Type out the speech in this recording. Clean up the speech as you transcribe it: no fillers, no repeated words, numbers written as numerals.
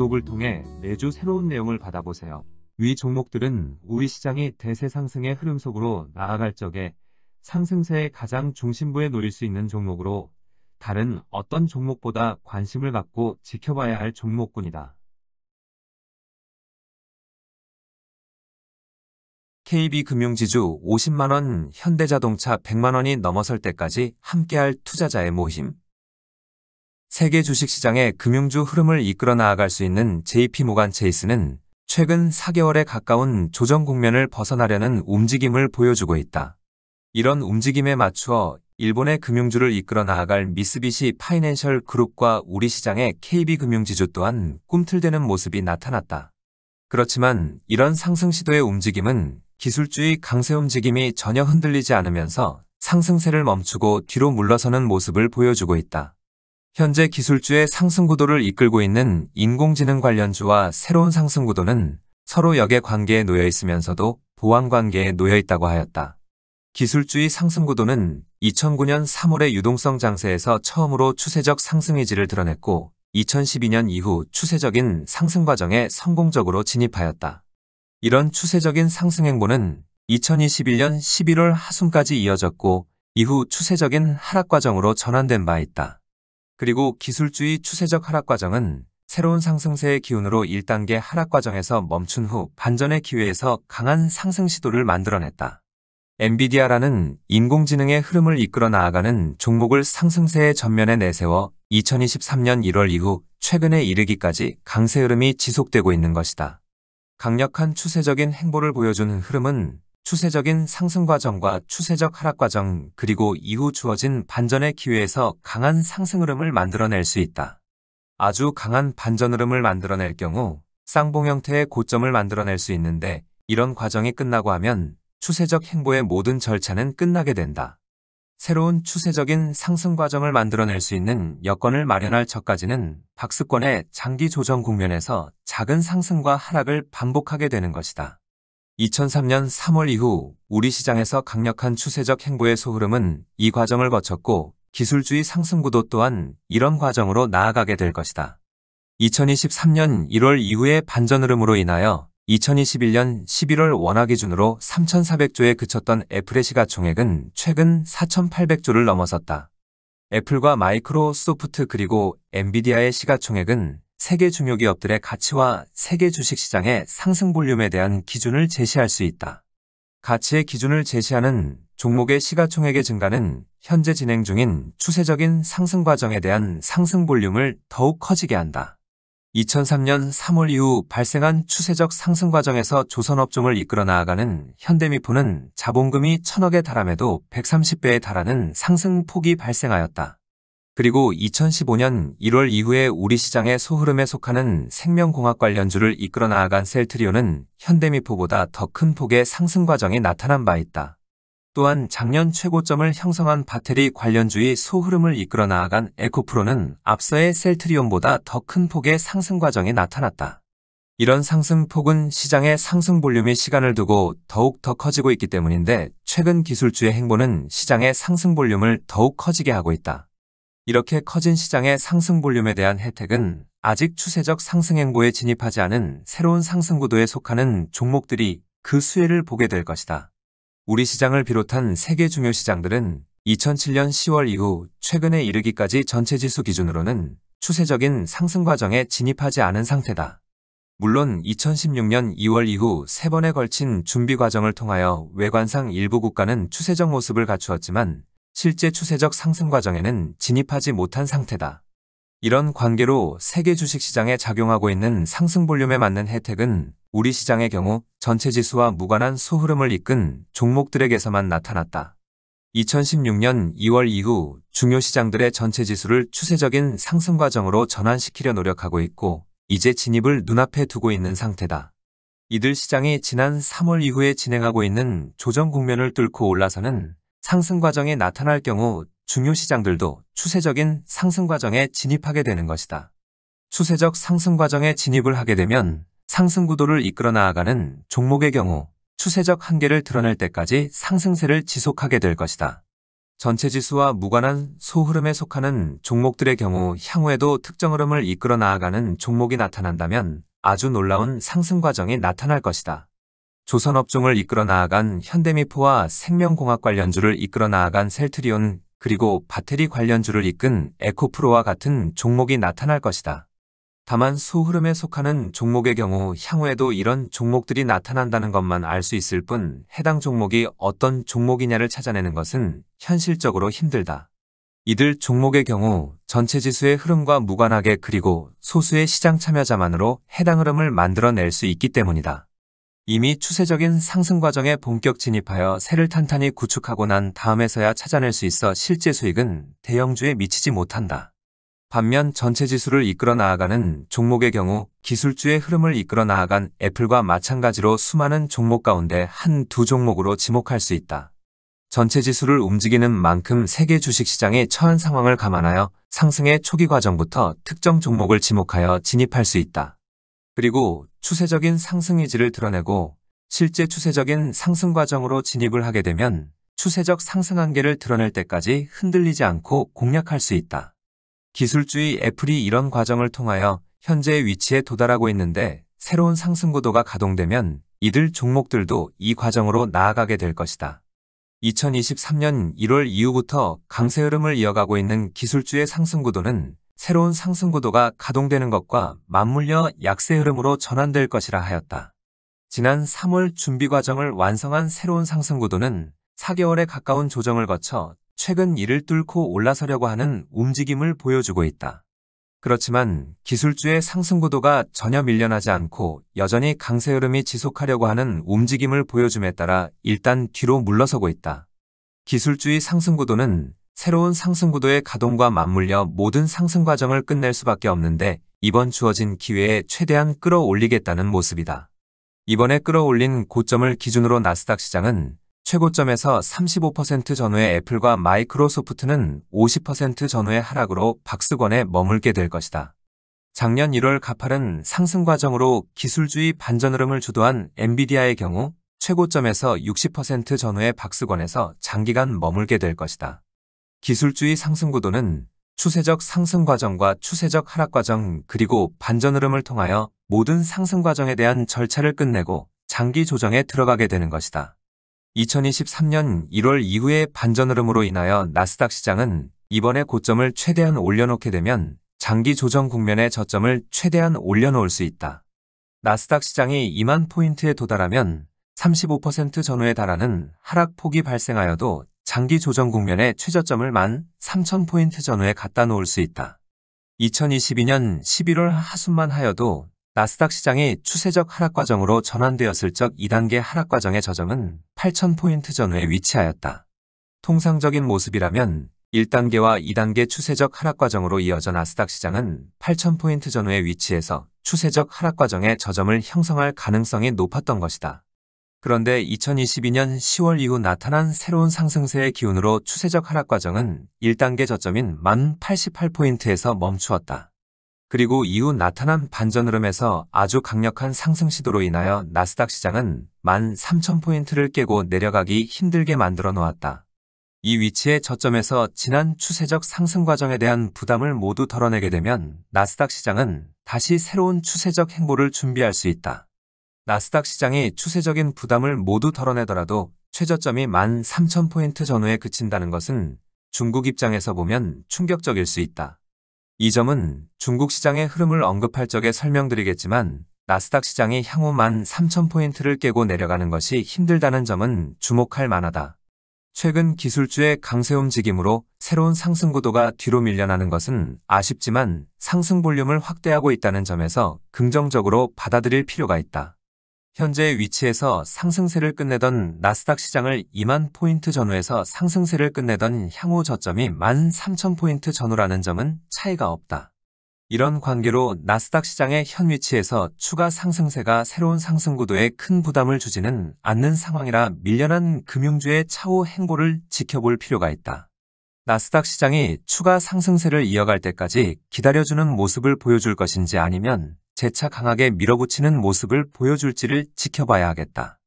구독을 통해 매주 새로운 내용을 받아보세요. 위 종목들은 우리 시장이 대세 상승의 흐름 속으로 나아갈 적에 상승세의 가장 중심부에 놓일 수 있는 종목으로 다른 어떤 종목보다 관심을 갖고 지켜봐야 할 종목군이다. KB금융지주 50만원, 현대자동차 100만원이 넘어설 때까지 함께할 투자자의 모임. 세계 주식시장의 금융주 흐름을 이끌어 나아갈 수 있는 JP모간 체이스는 최근 4개월에 가까운 조정 국면을 벗어나려는 움직임을 보여주고 있다. 이런 움직임에 맞추어 일본의 금융주를 이끌어 나아갈 미쓰비시 파이낸셜 그룹과 우리 시장의 KB금융지주 또한 꿈틀대는 모습이 나타났다. 그렇지만 이런 상승 시도의 움직임은 기술주의 강세 움직임이 전혀 흔들리지 않으면서 상승세를 멈추고 뒤로 물러서는 모습을 보여주고 있다. 현재 기술주의 상승 구도를 이끌고 있는 인공지능 관련주와 새로운 상승 구도는 서로 역의 관계에 놓여 있으면서도 보완 관계에 놓여 있다고 하였다. 기술주의 상승 구도는 2009년 3월의 유동성 장세에서 처음으로 추세적 상승 의지를 드러냈고 2012년 이후 추세적인 상승 과정에 성공적으로 진입하였다. 이런 추세적인 상승 행보는 2021년 11월 하순까지 이어졌고 이후 추세적인 하락 과정으로 전환된 바 있다. 그리고 기술주의 추세적 하락 과정은 새로운 상승세의 기운으로 1단계 하락 과정에서 멈춘 후 반전의 기회에서 강한 상승 시도를 만들어냈다. 엔비디아라는 인공지능의 흐름을 이끌어 나아가는 종목을 상승세의 전면에 내세워 2023년 1월 이후 최근에 이르기까지 강세 흐름이 지속되고 있는 것이다. 강력한 추세적인 행보를 보여주는 흐름은 추세적인 상승 과정과 추세적 하락 과정 그리고 이후 주어진 반전의 기회에서 강한 상승 흐름을 만들어낼 수 있다. 아주 강한 반전 흐름을 만들어낼 경우 쌍봉 형태의 고점을 만들어낼 수 있는데 이런 과정이 끝나고 하면 추세적 행보의 모든 절차는 끝나게 된다. 새로운 추세적인 상승 과정을 만들어낼 수 있는 여건을 마련할 적까지는 박스권의 장기 조정 국면에서 작은 상승과 하락을 반복하게 되는 것이다. 2003년 3월 이후 우리 시장에서 강력한 추세적 행보의 소흐름은 이 과정을 거쳤고 기술주의 상승 구도 또한 이런 과정으로 나아가게 될 것이다. 2023년 1월 이후의 반전 흐름으로 인하여 2021년 11월 원화 기준으로 3,400조에 그쳤던 애플의 시가총액은 최근 4,800조를 넘어섰다. 애플과 마이크로소프트 그리고 엔비디아의 시가총액은 세계 중요 기업들의 가치와 세계 주식시장의 상승 볼륨에 대한 기준을 제시할 수 있다. 가치의 기준을 제시하는 종목의 시가총액의 증가는 현재 진행 중인 추세적인 상승 과정에 대한 상승 볼륨을 더욱 커지게 한다. 2003년 3월 이후 발생한 추세적 상승 과정에서 조선업종을 이끌어 나아가는 현대미포는 자본금이 1,000억에 달함에도 130배에 달하는 상승폭이 발생하였다. 그리고 2015년 1월 이후에 우리 시장의 소흐름에 속하는 생명공학 관련주를 이끌어 나아간 셀트리온은 현대미포보다 더 큰 폭의 상승 과정이 나타난 바 있다. 또한 작년 최고점을 형성한 바테리 관련주의 소흐름을 이끌어 나아간 에코프로는 앞서의 셀트리온보다 더 큰 폭의 상승 과정이 나타났다. 이런 상승폭은 시장의 상승 볼륨이 시간을 두고 더욱 더 커지고 있기 때문인데 최근 기술주의 행보는 시장의 상승 볼륨을 더욱 커지게 하고 있다. 이렇게 커진 시장의 상승 볼륨에 대한 혜택은 아직 추세적 상승 행보에 진입하지 않은 새로운 상승 구도에 속하는 종목들이 그 수혜를 보게 될 것이다. 우리 시장을 비롯한 세계 중요 시장들은 2007년 10월 이후 최근에 이르기까지 전체 지수 기준으로는 추세적인 상승 과정에 진입하지 않은 상태다. 물론 2016년 2월 이후 3번에 걸친 준비 과정을 통하여 외관상 일부 국가는 추세적 모습을 갖추었지만 실제 추세적 상승 과정에는 진입하지 못한 상태다. 이런 관계로 세계 주식시장에 작용하고 있는 상승 볼륨에 맞는 혜택은 우리 시장의 경우 전체 지수와 무관한 소흐름을 이끈 종목들에게서만 나타났다. 2016년 2월 이후 중요 시장들의 전체 지수를 추세적인 상승 과정으로 전환시키려 노력하고 있고 이제 진입을 눈앞에 두고 있는 상태다. 이들 시장이 지난 3월 이후에 진행하고 있는 조정 국면을 뚫고 올라서는 상승 과정이 나타날 경우 중요 시장들도 추세적인 상승 과정에 진입하게 되는 것이다. 추세적 상승 과정에 진입을 하게 되면 상승 구도를 이끌어 나아가는 종목의 경우 추세적 한계를 드러낼 때까지 상승세를 지속하게 될 것이다. 전체 지수와 무관한 소흐름에 속하는 종목들의 경우 향후에도 특정 흐름을 이끌어 나아가는 종목이 나타난다면 아주 놀라운 상승 과정이 나타날 것이다. 조선업종을 이끌어 나아간 현대미포와 생명공학 관련주를 이끌어 나아간 셀트리온, 그리고 배터리 관련주를 이끈 에코프로와 같은 종목이 나타날 것이다. 다만 소흐름에 속하는 종목의 경우 향후에도 이런 종목들이 나타난다는 것만 알 수 있을 뿐 해당 종목이 어떤 종목이냐를 찾아내는 것은 현실적으로 힘들다. 이들 종목의 경우 전체 지수의 흐름과 무관하게 그리고 소수의 시장 참여자만으로 해당 흐름을 만들어낼 수 있기 때문이다. 이미 추세적인 상승 과정에 본격 진입하여 세를 탄탄히 구축하고 난 다음에서야 찾아낼 수 있어 실제 수익은 대형주에 미치지 못한다. 반면 전체 지수를 이끌어 나아가는 종목의 경우 기술주의 흐름을 이끌어 나아간 애플과 마찬가지로 수많은 종목 가운데 한두 종목으로 지목할 수 있다. 전체 지수를 움직이는 만큼 세계 주식시장의 처한 상황을 감안하여 상승의 초기 과정부터 특정 종목을 지목하여 진입할 수 있다. 그리고 추세적인 상승 의지를 드러내고 실제 추세적인 상승 과정으로 진입을 하게 되면 추세적 상승 한계를 드러낼 때까지 흔들리지 않고 공략할 수 있다. 기술주의 애플이 이런 과정을 통하여 현재의 위치에 도달하고 있는데 새로운 상승 구도가 가동되면 이들 종목들도 이 과정으로 나아가게 될 것이다. 2023년 1월 이후부터 강세 흐름을 이어가고 있는 기술주의 상승 구도는 새로운 상승 구도가 가동되는 것과 맞물려 약세 흐름으로 전환될 것이라 하였다. 지난 3월 준비 과정을 완성한 새로운 상승 구도는 4개월에 가까운 조정을 거쳐 최근 이를 뚫고 올라서려고 하는 움직임을 보여주고 있다. 그렇지만 기술주의 상승 구도가 전혀 밀려나지 않고 여전히 강세 흐름이 지속하려고 하는 움직임을 보여줌에 따라 일단 뒤로 물러서고 있다. 기술주의 상승 구도는 새로운 상승 구도의 가동과 맞물려 모든 상승 과정을 끝낼 수밖에 없는데 이번 주어진 기회에 최대한 끌어올리겠다는 모습이다. 이번에 끌어올린 고점을 기준으로 나스닥 시장은 최고점에서 35% 전후의 애플과 마이크로소프트는 50% 전후의 하락으로 박스권에 머물게 될 것이다. 작년 1월 가파른 상승 과정으로 기술주의 반전 흐름을 주도한 엔비디아의 경우 최고점에서 60% 전후의 박스권에서 장기간 머물게 될 것이다. 기술주의 상승 구도는 추세적 상승 과정과 추세적 하락 과정 그리고 반전 흐름을 통하여 모든 상승 과정에 대한 절차를 끝내고 장기 조정에 들어가게 되는 것이다. 2023년 1월 이후의 반전 흐름으로 인하여 나스닥 시장은 이번에 고점을 최대한 올려놓게 되면 장기 조정 국면의 저점을 최대한 올려놓을 수 있다. 나스닥 시장이 2만 포인트에 도달하면 35% 전후에 달하는 하락폭이 발생하여도 장기 조정 국면의 최저점을 13,000포인트 전후에 갖다 놓을 수 있다. 2022년 11월 하순만 하여도 나스닥 시장이 추세적 하락 과정으로 전환되었을 적 2단계 하락 과정의 저점은 8,000포인트 전후에 위치하였다. 통상적인 모습이라면 1단계와 2단계 추세적 하락 과정으로 이어져 나스닥 시장은 8,000포인트 전후에 위치해서 추세적 하락 과정의 저점을 형성할 가능성이 높았던 것이다. 그런데 2022년 10월 이후 나타난 새로운 상승세의 기운으로 추세적 하락 과정은 1단계 저점인 1088포인트에서 멈추었다. 그리고 이후 나타난 반전 흐름에서 아주 강력한 상승 시도로 인하여 나스닥 시장은 13,000포인트를 깨고 내려가기 힘들게 만들어 놓았다. 이 위치의 저점에서 지난 추세적 상승 과정에 대한 부담을 모두 덜어내게 되면 나스닥 시장은 다시 새로운 추세적 행보를 준비할 수 있다. 나스닥 시장이 추세적인 부담을 모두 덜어내더라도 최저점이 13,000포인트 전후에 그친다는 것은 중국 입장에서 보면 충격적일 수 있다. 이 점은 중국 시장의 흐름을 언급할 적에 설명드리겠지만 나스닥 시장이 향후 13,000포인트를 깨고 내려가는 것이 힘들다는 점은 주목할 만하다. 최근 기술주의 강세 움직임으로 새로운 상승 구도가 뒤로 밀려나는 것은 아쉽지만 상승 볼륨을 확대하고 있다는 점에서 긍정적으로 받아들일 필요가 있다. 현재 위치에서 상승세를 끝내던 나스닥 시장을 2만 포인트 전후에서 상승세를 끝내던 향후 저점이 13,000포인트 전후라는 점은 차이가 없다. 이런 관계로 나스닥 시장의 현 위치에서 추가 상승세가 새로운 상승 구도에 큰 부담을 주지는 않는 상황이라 밀려난 금융주의 차후 행보를 지켜볼 필요가 있다. 나스닥 시장이 추가 상승세를 이어갈 때까지 기다려주는 모습을 보여줄 것인지 아니면 재차 강하게 밀어붙이는 모습을 보여줄지를 지켜봐야 하겠다.